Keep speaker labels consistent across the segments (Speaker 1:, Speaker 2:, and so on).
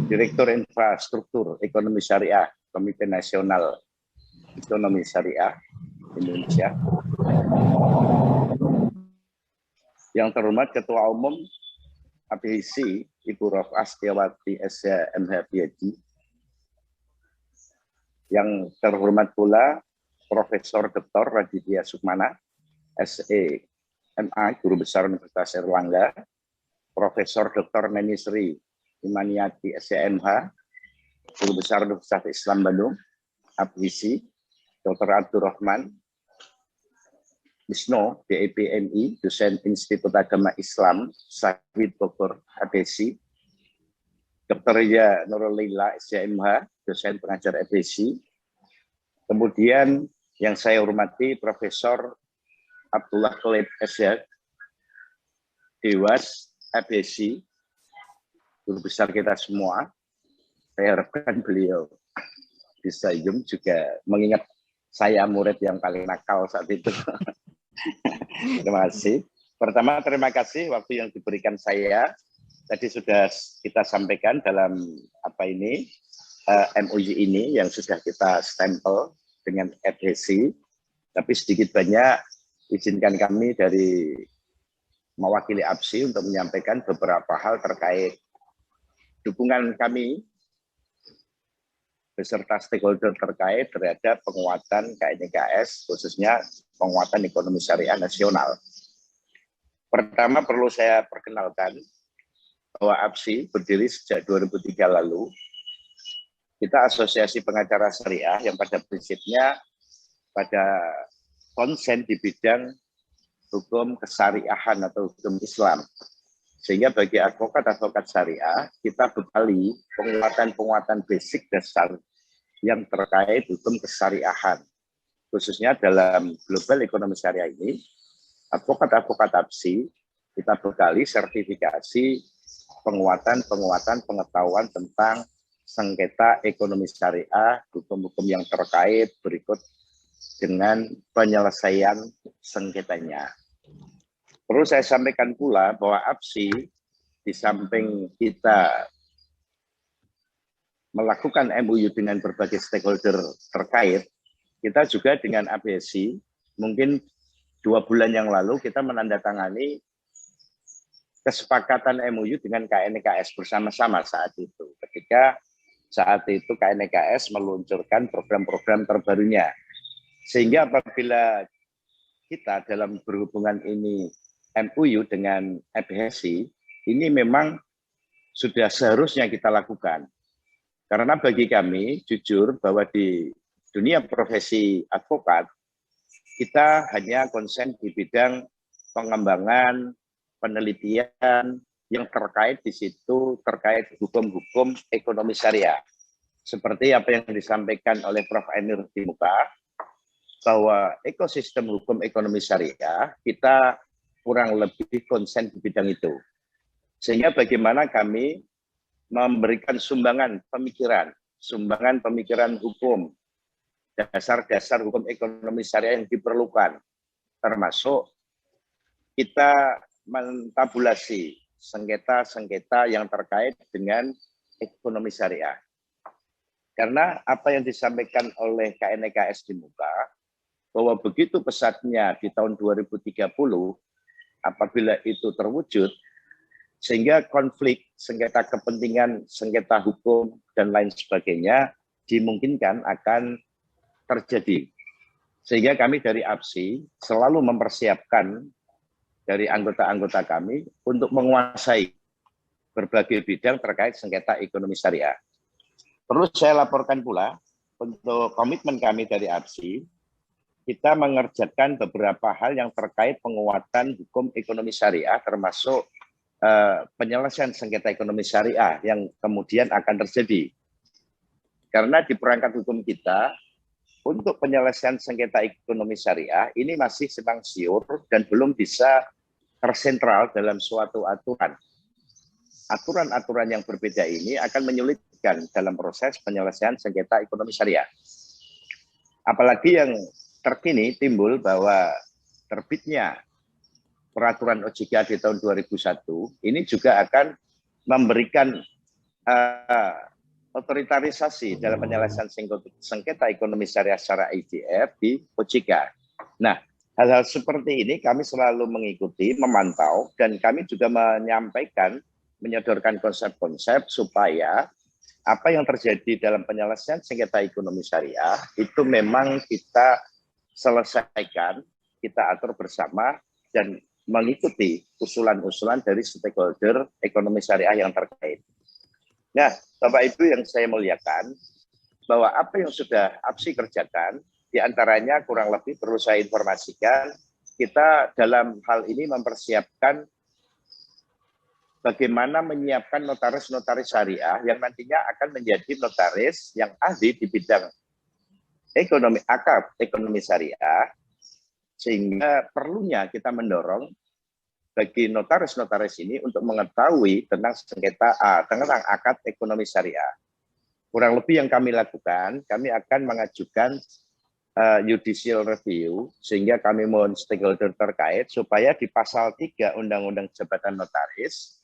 Speaker 1: Direktur Infrastruktur Ekonomi Syariah, Komite Nasional Ekonomi Syariah Indonesia. Yang terhormat Ketua Umum APHC, Ibu Rof'ah Setiawati SMH PhD. Yang terhormat pula Profesor Dr. Raditya Sukmana, SEMA, Guru Besar Universitas Airlangga, Profesor Dr. Neni Sri Imaniati, SEMH, Guru Besar Universitas Islam Bandung, APHC, Dr. Abdurrahman Wisno, BIPMI, Dosen Institut Agama Islam, Syahid Bogor, APHC, Dr. Ria Nurul Laila, SEMH, Dosen Pengajar APHC, kemudian yang saya hormati Profesor Abdullah Khalid Asyad, Dewas APHC, Guru Besar kita semua. Saya harapkan beliau bisa juga mengingat saya murid yang paling nakal saat itu. Terima kasih. Pertama, terima kasih waktu yang diberikan saya. Tadi sudah kita sampaikan dalam MOU ini yang sudah kita stempel dengan APHC. Tapi sedikit banyak izinkan kami dari mewakili APHC untuk menyampaikan beberapa hal terkait dukungan kami beserta stakeholder terkait terhadap penguatan KNKS, khususnya penguatan ekonomi syariah nasional. Pertama perlu saya perkenalkan bahwa APHC berdiri sejak 2003 lalu. Kita asosiasi pengacara syariah yang pada prinsipnya pada konsen di bidang hukum kesyariahan atau hukum Islam. Sehingga bagi advokat-advokat syariah, kita bekali penguatan-penguatan basic dasar yang terkait hukum kesyariahan. Khususnya dalam global ekonomi syariah ini, advokat-advokat APHC, kita bekali sertifikasi penguatan-penguatan pengetahuan tentang sengketa ekonomi syariah, hukum-hukum yang terkait berikut dengan penyelesaian sengketanya. Perlu saya sampaikan pula bahwa APHC di samping kita melakukan MOU dengan berbagai stakeholder terkait, kita juga dengan APHC mungkin 2 bulan yang lalu kita menandatangani kesepakatan MOU dengan KNKS bersama-sama saat itu. Ketika saat itu KNKS meluncurkan program-program terbarunya. Sehingga apabila kita dalam berhubungan ini MOU dengan APHC, ini memang sudah seharusnya kita lakukan. Karena bagi kami, jujur bahwa di dunia profesi advokat, kita hanya konsen di bidang pengembangan, penelitian yang terkait di situ, terkait hukum-hukum ekonomi syariah. Seperti apa yang disampaikan oleh Prof. Emir di muka, bahwa ekosistem hukum ekonomi syariah, kita kurang lebih konsen di bidang itu. Sehingga bagaimana kami memberikan sumbangan pemikiran hukum, dasar-dasar hukum ekonomi syariah yang diperlukan, termasuk kita mentabulasi sengketa-sengketa yang terkait dengan ekonomi syariah. Karena apa yang disampaikan oleh KNKS di muka, bahwa begitu pesatnya di tahun 2030, apabila itu terwujud, sehingga konflik, sengketa kepentingan, sengketa hukum, dan lain sebagainya dimungkinkan akan terjadi. Sehingga kami dari APHC selalu mempersiapkan dari anggota-anggota kami untuk menguasai berbagai bidang terkait sengketa ekonomi syariah. Perlu saya laporkan pula, untuk komitmen kami dari APHC, kita mengerjakan beberapa hal yang terkait penguatan hukum ekonomi syariah, termasuk penyelesaian sengketa ekonomi syariah yang kemudian akan terjadi. Karena di perangkat hukum kita, untuk penyelesaian sengketa ekonomi syariah, ini masih simpang siur dan belum bisa tersentral dalam suatu aturan. Aturan-aturan yang berbeda ini akan menyulitkan dalam proses penyelesaian sengketa ekonomi syariah. Apalagi yang terkini timbul bahwa terbitnya peraturan OJK di tahun 2001 ini juga akan memberikan otoritarisasi dalam penyelesaian sengketa ekonomi syariah secara IGF di OJK. Nah, hal-hal seperti ini kami selalu mengikuti, memantau, dan kami juga menyampaikan, menyodorkan konsep-konsep supaya apa yang terjadi dalam penyelesaian sengketa ekonomi syariah itu memang kita selesaikan, kita atur bersama, dan mengikuti usulan-usulan dari stakeholder ekonomi syariah yang terkait. Nah, Bapak Ibu yang saya muliakan, bahwa apa yang sudah APSI kerjakan, diantaranya kurang lebih perlu saya informasikan, kita dalam hal ini mempersiapkan bagaimana menyiapkan notaris-notaris syariah yang nantinya akan menjadi notaris yang ahli di bidang ekonomi akad ekonomi syariah, sehingga perlunya kita mendorong bagi notaris-notaris ini untuk mengetahui tentang sengketa tentang akad ekonomi syariah. Kurang lebih yang kami lakukan, kami akan mengajukan judicial review, sehingga kami mohon stakeholder terkait supaya di pasal 3 Undang-Undang Jabatan Notaris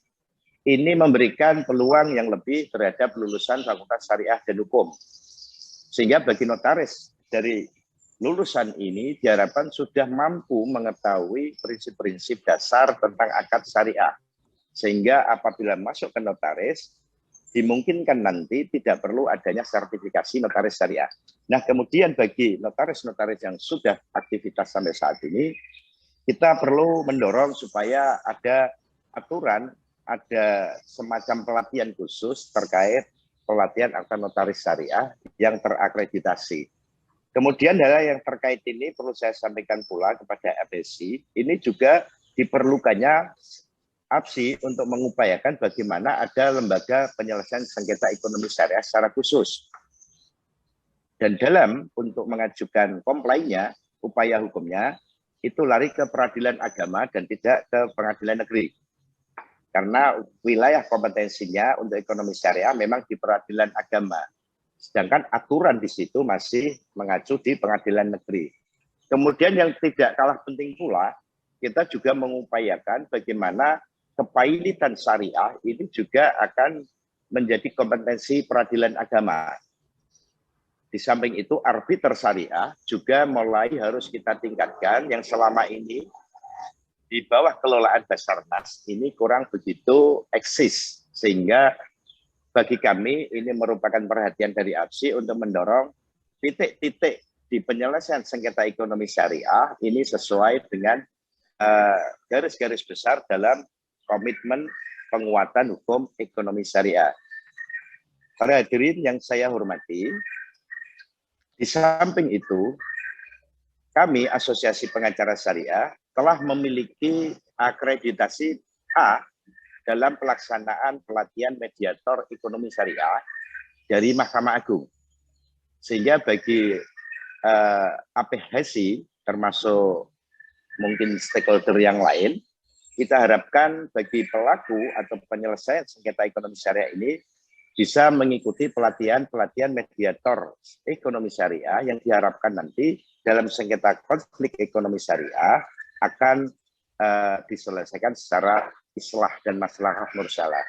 Speaker 1: ini memberikan peluang yang lebih terhadap lulusan Fakultas Syariah dan Hukum. Sehingga bagi notaris dari lulusan ini diharapkan sudah mampu mengetahui prinsip-prinsip dasar tentang akad syariah. Sehingga apabila masuk ke notaris, dimungkinkan nanti tidak perlu adanya sertifikasi notaris syariah. Nah, kemudian bagi notaris-notaris yang sudah aktivitas sampai saat ini, kita perlu mendorong supaya ada aturan, ada semacam pelatihan khusus terkait pelatihan akad notaris syariah yang terakreditasi. Kemudian hal yang terkait ini perlu saya sampaikan pula kepada APSI, ini juga diperlukannya APSI untuk mengupayakan bagaimana ada lembaga penyelesaian sengketa ekonomi syariah secara khusus. Dan dalam untuk mengajukan komplainnya, upaya hukumnya, itu lari ke peradilan agama dan tidak ke pengadilan negeri. Karena wilayah kompetensinya untuk ekonomi syariah memang di peradilan agama. Sedangkan aturan di situ masih mengacu di pengadilan negeri. Kemudian yang tidak kalah penting pula, kita juga mengupayakan bagaimana kepailitan syariah ini juga akan menjadi kompetensi peradilan agama. Di samping itu, arbiter syariah juga mulai harus kita tingkatkan yang selama ini di bawah kelolaan Basarnas ini kurang begitu eksis, sehingga bagi kami ini merupakan perhatian dari APSI untuk mendorong titik-titik di penyelesaian sengketa ekonomi syariah ini sesuai dengan garis-garis besar dalam komitmen penguatan hukum ekonomi syariah. Para hadirin yang saya hormati, di samping itu, kami Asosiasi Pengacara Syariah telah memiliki akreditasi A dalam pelaksanaan pelatihan mediator ekonomi syariah dari Mahkamah Agung. Sehingga bagi APHSI, termasuk mungkin stakeholder yang lain, kita harapkan bagi pelaku atau penyelesaian sengketa ekonomi syariah ini bisa mengikuti pelatihan mediator ekonomi syariah yang diharapkan nanti dalam sengketa konflik ekonomi syariah akan diselesaikan secara islah dan maslahah mursalah.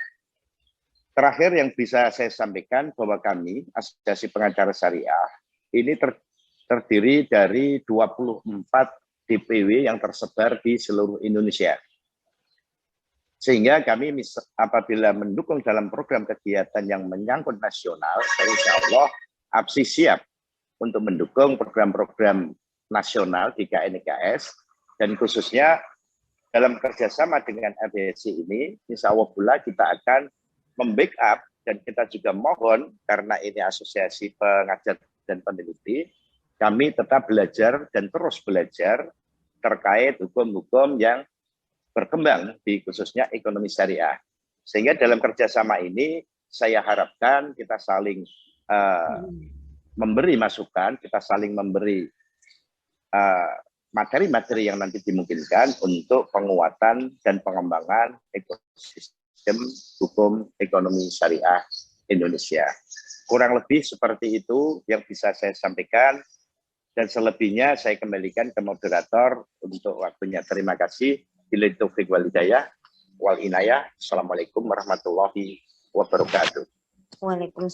Speaker 1: Terakhir yang bisa saya sampaikan bahwa kami, Asosiasi Pengacara Syariah, ini terdiri dari 24 DPW yang tersebar di seluruh Indonesia. Sehingga kami apabila mendukung dalam program kegiatan yang menyangkut nasional, insya Allah APSI siap untuk mendukung program-program nasional di KNIKS, dan khususnya dalam kerjasama dengan APHSI ini, insya Allah pula kita akan membackup, dan kita juga mohon karena ini asosiasi pengajar dan peneliti, kami tetap belajar dan terus belajar terkait hukum-hukum yang berkembang di khususnya ekonomi syariah. Sehingga dalam kerjasama ini saya harapkan kita saling memberi masukan, kita saling memberi materi-materi yang nanti dimungkinkan untuk penguatan dan pengembangan ekosistem hukum ekonomi syariah Indonesia. Kurang lebih seperti itu yang bisa saya sampaikan, dan selebihnya saya kembalikan ke moderator untuk waktunya. Terima kasih. Billahi taufiq wal hidayah wal inayah. Assalamualaikum warahmatullahi wabarakatuh.
Speaker 2: Waalaikumsalam.